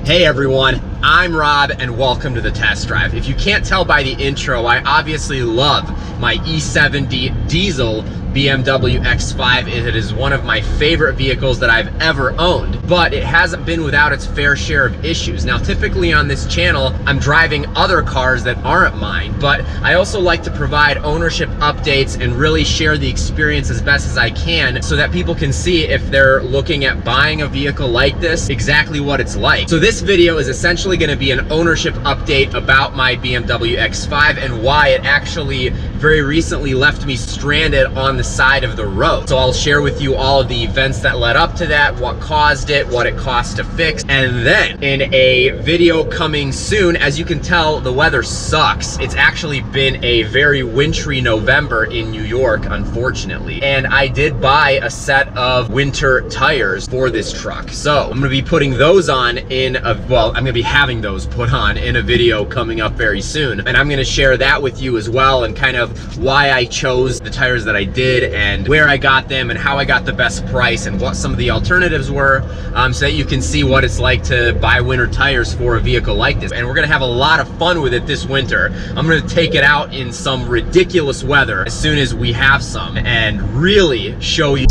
Hey everyone, I'm Rob and welcome to the test drive. If you can't tell by the intro, I obviously love my E70 diesel BMW X5. It is one of my favorite vehicles that I've ever owned, but it hasn't been without its fair share of issues. Now, typically on this channel, I'm driving other cars that aren't mine, but I also like to provide ownership updates and really share the experience as best as I can so that people can see, if they're looking at buying a vehicle like this, exactly what it's like. So this video is essentially going to be an ownership update about my BMW X5 and why it actually very recently left me stranded on the side of the road. So I'll share with you all of the events that led up to that, what caused it, what it cost to fix, and then in a video coming soon, as you can tell, the weather sucks. It's actually been a very wintry November in New York, unfortunately, and I did buy a set of winter tires for this truck. So I'm gonna be putting those on in a, well, I'm gonna be having those put on in a video coming up very soon, and I'm gonna share that with you as well, and kind of why I chose the tires that I did and where I got them and how I got the best price and what some of the alternatives were, so that you can see what it's like to buy winter tires for a vehicle like this. And we're gonna have a lot of fun with it this winter. I'm gonna take it out in some ridiculous weather as soon as we have some and really show you.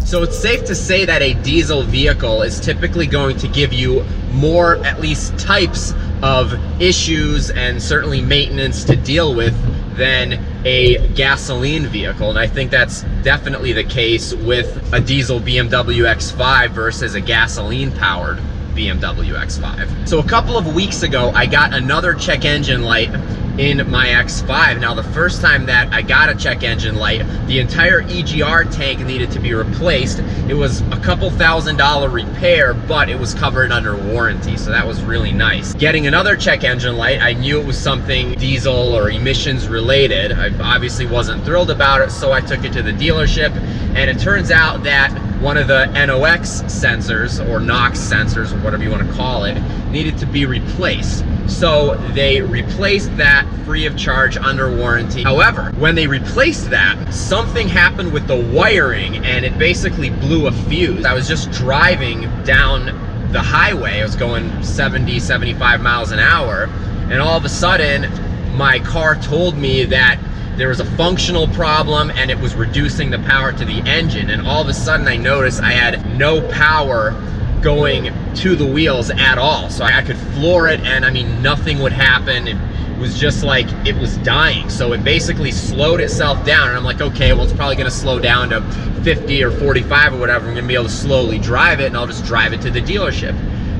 So it's safe to say that a diesel vehicle is typically going to give you more, at least types of issues and certainly maintenance to deal with than a gasoline vehicle. And I think that's definitely the case with a diesel BMW X5 versus a gasoline powered BMW X5. So a couple of weeks ago, I got another check engine light in my X5. Now, the first time that I got a check engine light, the entire EGR tank needed to be replaced. It was a couple $1,000 repair, but it was covered under warranty, so that was really nice. Getting another check engine light, I knew it was something diesel or emissions related. I obviously wasn't thrilled about it, so I took it to the dealership, and it turns out that one of the NOx sensors, or NOx sensors, or whatever you want to call it, needed to be replaced. So they replaced that free of charge under warranty. However, when they replaced that, something happened with the wiring and it basically blew a fuse. I was just driving down the highway. I was going 70, 75 miles an hour, and all of a sudden my car told me that there was a functional problem and it was reducing the power to the engine, and all of a sudden I noticed I had no power going to the wheels at all. So I could floor it and I mean nothing would happen. It was just like it was dying. So it basically slowed itself down, and I'm like, okay, well, it's probably gonna slow down to 50 or 45 or whatever. I'm gonna be able to slowly drive it and I'll just drive it to the dealership.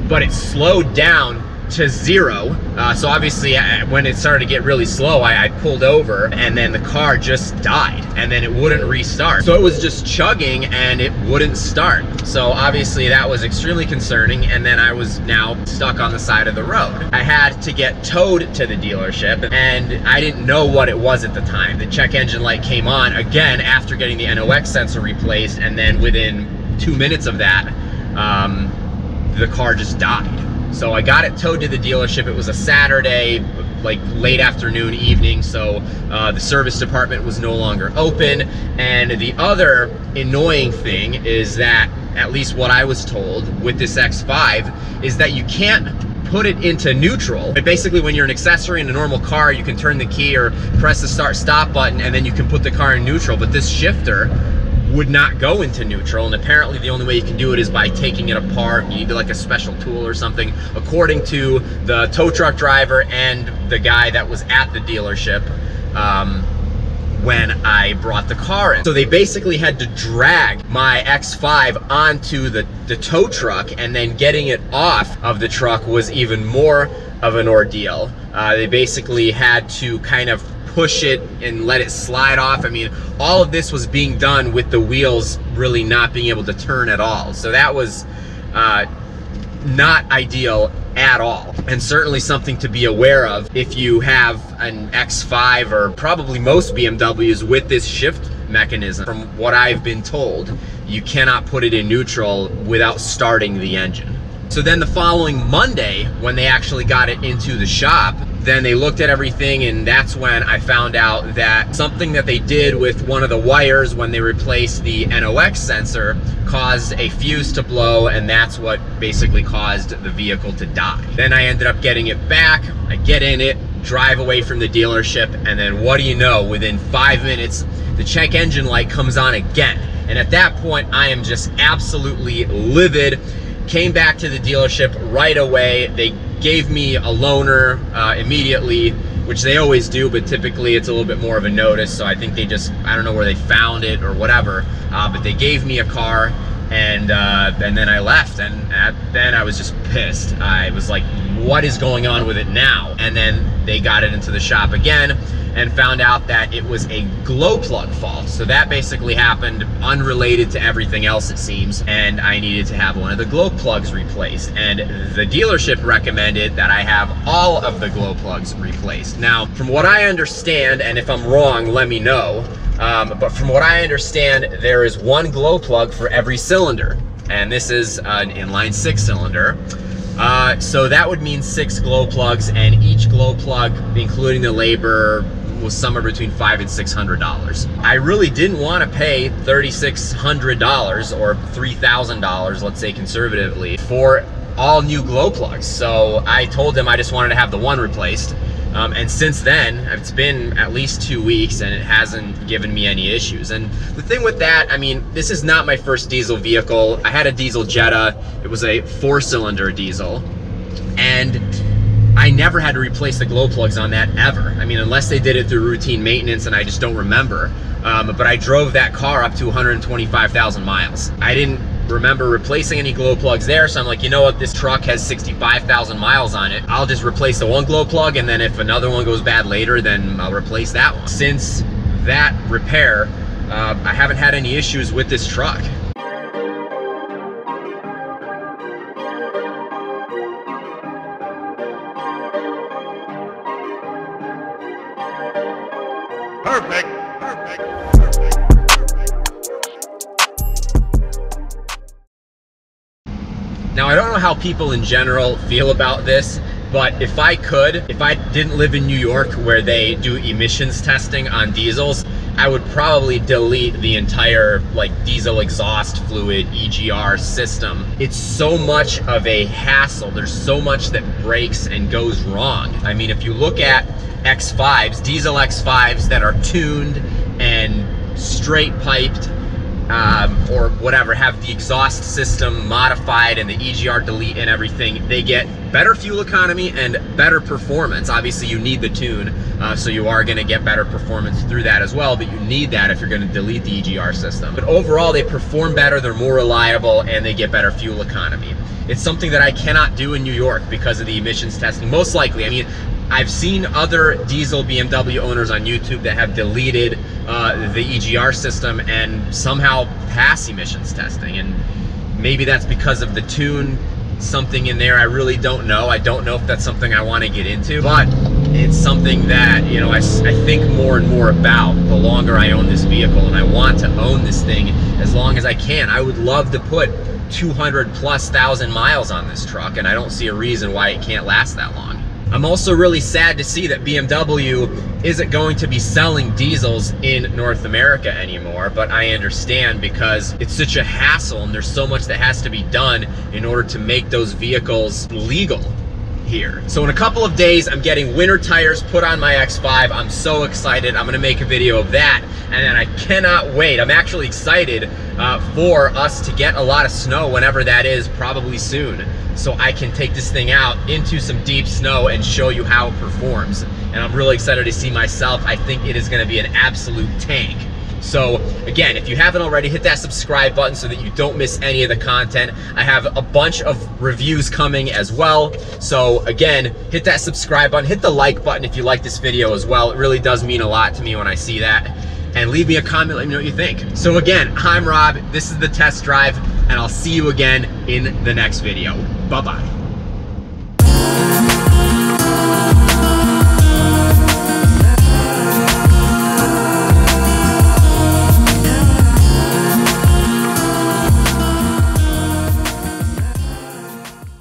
But it slowed down to 0. So obviously when it started to get really slow, I pulled over and then the car just died and then it wouldn't restart. So it was just chugging and it wouldn't start. So obviously that was extremely concerning, and then I was now stuck on the side of the road. I had to get towed to the dealership and I didn't know what it was at the time. The check engine light came on again after getting the NOx sensor replaced, and then within 2 minutes of that, the car just died. So I got it towed to the dealership. It was a Saturday, like late afternoon, evening, so the service department was no longer open. And the other annoying thing is that, at least what I was told with this X5, is that you can't put it into neutral. But basically, when you're an accessory in a normal car, you can turn the key or press the start-stop button and then you can put the car in neutral. But this shifter would not go into neutral, and apparently the only way you can do it is by taking it apart. You need like a special tool or something, according to the tow truck driver and the guy that was at the dealership when I brought the car in. So they basically had to drag my X5 onto the tow truck, and then getting it off of the truck was even more of an ordeal. They basically had to kind of push it and let it slide off. I mean, all of this was being done with the wheels really not being able to turn at all. So that was not ideal at all, and certainly something to be aware of if you have an X5 or probably most BMWs with this shift mechanism. From what I've been told, you cannot put it in neutral without starting the engine. So then the following Monday, when they actually got it into the shop, then they looked at everything, and that's when I found out that something that they did with one of the wires when they replaced the NOx sensor caused a fuse to blow, and that's what basically caused the vehicle to die. Then I ended up getting it back. I get in it, drive away from the dealership, and then what do you know, within 5 minutes, the check engine light comes on again. And at that point, I am just absolutely livid. Came back to the dealership right away. They gave me a loaner immediately, which they always do, but typically it's a little bit more of a notice. So I think they just, I don't know where they found it or whatever, but they gave me a car, and then I left, and then I was just pissed. I was like, what is going on with it now? And then they got it into the shop again and found out that it was a glow plug fault. So that basically happened unrelated to everything else, it seems, and I needed to have one of the glow plugs replaced. And the dealership recommended that I have all of the glow plugs replaced. Now, from what I understand, and if I'm wrong, let me know, but from what I understand, there is one glow plug for every cylinder, and this is an inline 6-cylinder. So that would mean 6 glow plugs, and each glow plug, including the labor, was somewhere between $500 and $600. I really didn't want to pay $3,600 or $3,000, let's say conservatively, for all new glow plugs. So I told them I just wanted to have the one replaced. And since then, it's been at least 2 weeks, and it hasn't given me any issues. And the thing with that, I mean, this is not my first diesel vehicle. I had a diesel Jetta. It was a 4-cylinder diesel, and I never had to replace the glow plugs on that ever. I mean, unless they did it through routine maintenance, and I just don't remember. But I drove that car up to 125,000 miles. I didn't remember replacing any glow plugs there, so I'm like, you know what, this truck has 65,000 miles on it. I'll just replace the one glow plug, and then if another one goes bad later, then I'll replace that one. Since that repair, I haven't had any issues with this truck. Perfect, perfect. Now, I don't know how people in general feel about this, but if I didn't live in New York where they do emissions testing on diesels, I would probably delete the entire diesel exhaust fluid EGR system. It's so much of a hassle. There's so much that breaks and goes wrong. I mean, if you look at X5s, diesel X5s that are tuned and straight piped, or whatever, have the exhaust system modified and the EGR delete and everything, they get better fuel economy and better performance. Obviously you need the tune, so you are going to get better performance through that as well, but you need that if you're going to delete the EGR system. But overall, they perform better, they're more reliable, and they get better fuel economy. It's something that I cannot do in New York because of the emissions testing, most likely. I mean, I've seen other diesel BMW owners on YouTube that have deleted the EGR system and somehow pass emissions testing, and maybe that's because of the tune, something in there. I really don't know. I don't know if that's something I want to get into, but it's something that, you know, I think more and more about the longer I own this vehicle, and I want to own this thing as long as I can. I would love to put 200,000+ miles on this truck, and I don't see a reason why it can't last that long. I'm also really sad to see that BMW isn't going to be selling diesels in North America anymore, but I understand because it's such a hassle and there's so much that has to be done in order to make those vehicles legal here. So in a couple of days, I'm getting winter tires put on my X5. I'm so excited. I'm gonna make a video of that, and then I cannot wait. I'm actually excited for us to get a lot of snow whenever that is, probably soon, so I can take this thing out into some deep snow and show you how it performs. And I'm really excited to see myself. I think it is gonna be an absolute tank. So again, if you haven't already, hit that subscribe button so that you don't miss any of the content. I have a bunch of reviews coming as well. So again, hit that subscribe button, hit the like button if you like this video as well. It really does mean a lot to me when I see that. And leave me a comment, let me know what you think. So again, I'm Rob, this is The Test Drive, and I'll see you again in the next video. Bye-bye.